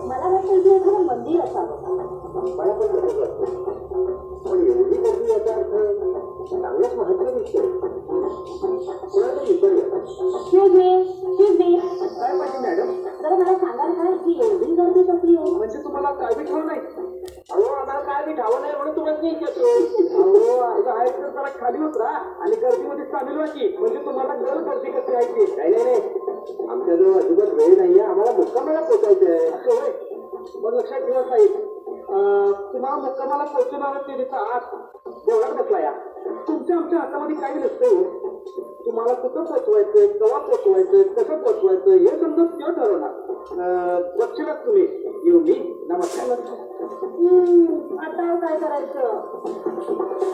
मला वाटतं इथे एखादं मंदिर असावं. मला पण तसंच वाटतं. पण एवढी गर्दी याचा अर्थ चांगलंच महत्व दिसतंय. कोणाला विचारूया. Excuse me. काय पाहिजे मॅडम? जरा मला सांगाल का की एवढी गर्दी कसली आहे? म्हणजे तुम्हाला काय बी ठाव नाही? अहो आम्हाला काय बी ठाव नाही म्हणून तुम्हाला नाही येतो. अहो अर्ज आहे तर जरा खाली उतरा आणि गर्दीमध्ये सामील व्हा की, म्हणजे तुम्हाला कळलं गर्दी कशी आहे ते. नाही आमच्याजवळ अजिबात वेळ नाहीये. आम्हाला मुक्कामाला पोचायचंय. असं होय. मग लक्षात ठेवा साहेब, तुम्हाला मुक्कामाला पोहोचवणार ते तिथं आत देवळात बसला या. तुमच्या आमच्या हातामध्ये काही नसतं. तुम्हाला कुठं पोचवायचंय, केव्हा पोचवायचंय, कसं पोचवायचं हे समजा त्यो ठरवणार. बघशीलच तुम्ही. येऊ मी. नमस्कार. आता काय करायचं?